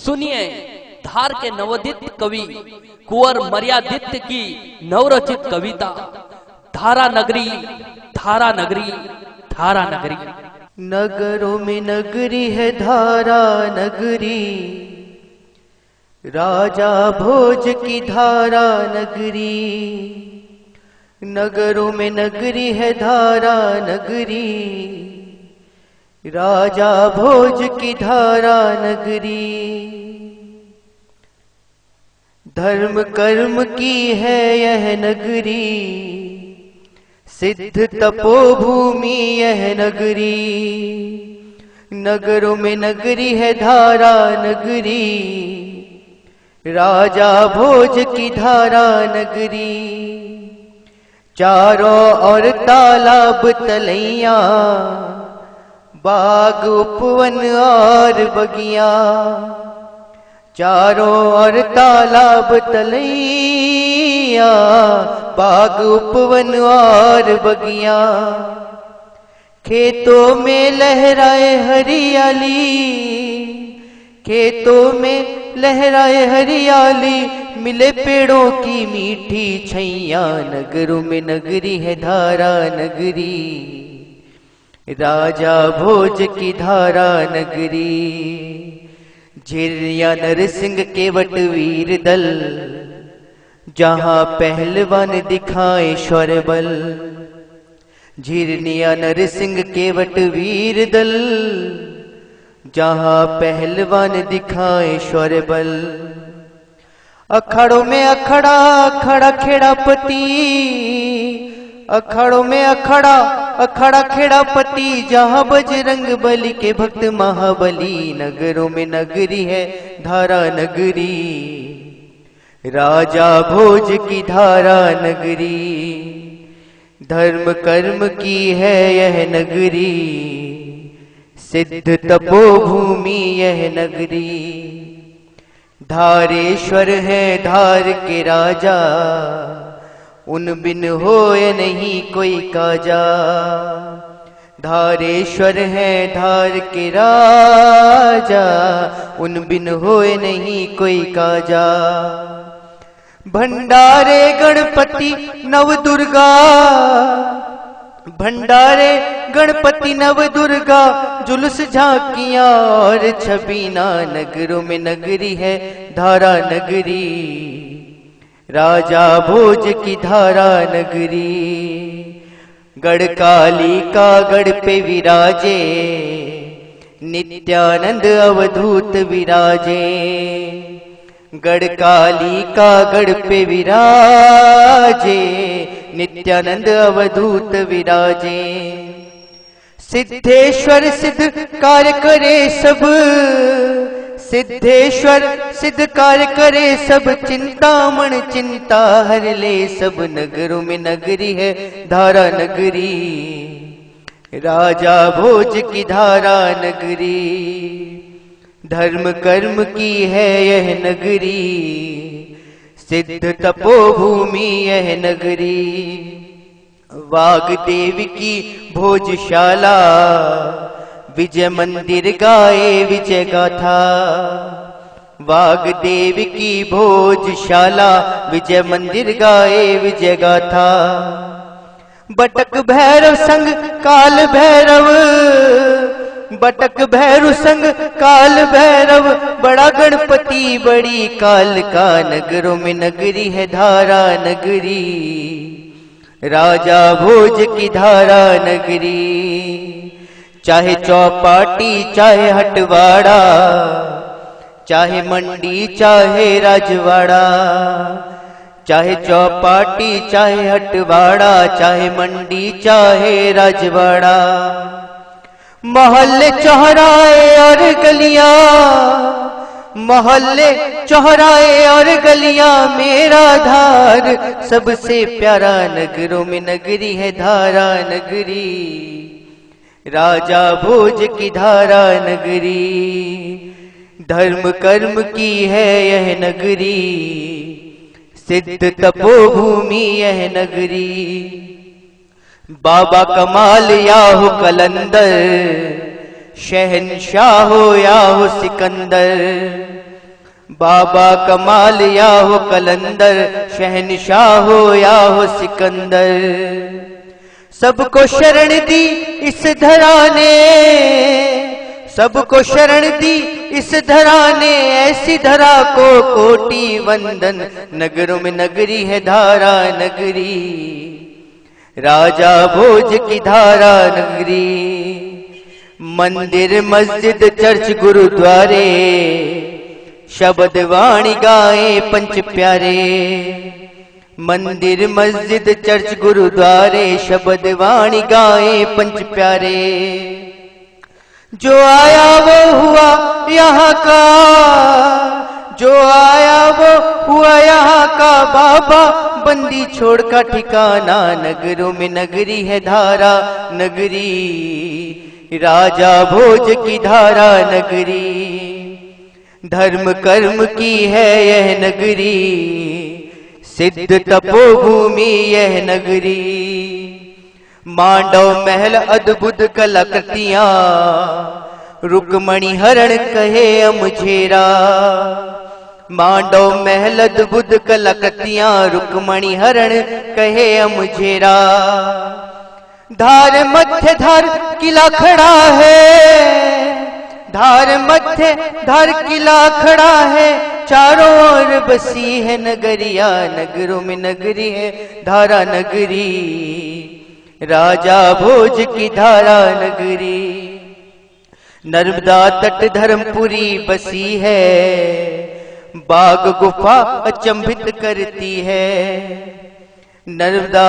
सुनिए धार के नवोदित कवि कुंवर मर्यादित्य की नवरचित कविता धारा नगरी, धारा नगरी, धारा नगरी। नगरों में नगरी है धारा नगरी, राजा भोज की धारा नगरी। नगरों में नगरी है धारा नगरी, राजा भोज की धारा नगरी। धर्म कर्म की है यह नगरी, सिद्ध तपोभूमि यह नगरी। नगरों में नगरी है धारा नगरी, राजा भोज की धारा नगरी। चारों ओर तालाब तलैया, बाग उपवन और बगिया। चारों ओर तालाब तलैया, बाग उपवन और बगिया। खेतों में लहराए हरियाली, खेतों में लहराए हरियाली। मिले पेड़ों की मीठी छैया, नगरों में नगरी है धारा नगरी, राजा भोज की धारा नगरी। झिरिया नरसिंह केवट वीर दल, जहां पहलवान दिखाए शौर्य बल। झिरनिया नरसिंह केवट वीर दल, जहां पहलवान दिखाए शौर्य बल। अखाड़ों में अखाड़ा, अखाड़ा खेड़ापति। अखाड़ों में अखाड़ा, अखाड़ा खेड़ापति। जहां बजरंग बली के भक्त महाबली। नगरों में नगरी है धारा नगरी, राजा भोज की धारा नगरी। धर्म कर्म की है यह नगरी, सिद्ध तपोभूमि यह नगरी। धारेश्वर है धार के राजा, उन बिन होए नहीं कोई काजा। धारेश्वर है धार के राजा, उन बिन होए नहीं कोई काजा। भंडारे गणपति नव दुर्गा, भंडारे गणपति नव दुर्गा। जुलूस झांकियां और छबीना, नगरों में नगरी है धारा नगरी, राजा भोज की धारा नगरी। गढ़काली का गढ़ पे विराजे, नित्यानंद अवधूत विराजे। गढ़काली का गढ़ पे विराजे, नित्यानंद अवधूत विराजे। सिद्धेश्वर सिद्ध कार्य करे सब, सिद्धेश्वर सिद्ध कार्य करे सब। चिंतामण चिंता हर ले सब, नगरों में नगरी है धारा नगरी, राजा भोज की धारा नगरी। धर्म कर्म की है यह नगरी, सिद्ध तपोभूमि यह नगरी। वागदेव की भोजशाला, विजय मंदिर गाए विजय गाथा। वागदेव की भोजशाला, विजय मंदिर गाए विजय गाथा। बटक भैरव संग काल भैरव, बटक भैरव संग काल भैरव। बड़ा गणपति बड़ी काल का, नगरों में नगरी है धारा नगरी, राजा भोज की धारा नगरी। चाहे चौपाटी चाहे हटवाड़ा, चाहे मंडी चाहे राजवाड़ा। चाहे चौपाटी चाहे हटवाड़ा, चाहे मंडी चाहे राजवाड़ा। मोहल्ले चौराहे और गलियां, मोहल्ले चौराहे और गलियां। मेरा धार सबसे प्यारा, नगरों में नगरी है धारा नगरी, राजा भोज की धारा नगरी। धर्म कर्म की है यह नगरी, सिद्ध तपोभूमि यह नगरी। बाबा कमाल या हो कलंदर, शहनशाह हो या हो सिकंदर। बाबा कमाल या हो कलंदर, शहनशाह हो या हो सिकंदर, सबको शरण दी इस धरा ने, सबको शरण दी इस धरा ने, ऐसी धरा को कोटि वंदन। नगरों में नगरी है धारा नगरी, राजा भोज की धारा नगरी। मंदिर मस्जिद चर्च गुरुद्वारे, शब्द वाणी गाए पंच प्यारे। मंदिर मस्जिद चर्च गुरुद्वारे, शब्द वाणी गाए पंच प्यारे। जो आया वो हुआ यहाँ का, जो आया वो हुआ यहाँ का, बाबा बंदी छोड़ का ठिकाना। नगरों में नगरी है धारा नगरी, राजा भोज की धारा नगरी। धर्म कर्म की है यह नगरी, सिद्ध तपोभूमि यह नगरी। मांडव महल अद्भुत कलाकृतियां, रुक्मणी हरण कहे अमझेरा। मांडव महल अद्भुत कलाकृतियां, रुक्मणी हरण कहे अमझेरा। धार मध्य धार किला खड़ा है, धार मध्य धार किला खड़ा है, चारों ओर बसी है नगरिया। नगरों में नगरी है धारा नगरी, राजा भोज की धारा नगरी। नर्मदा तट धर्मपुरी बसी है, बाग गुफा अचंभित करती है। नर्मदा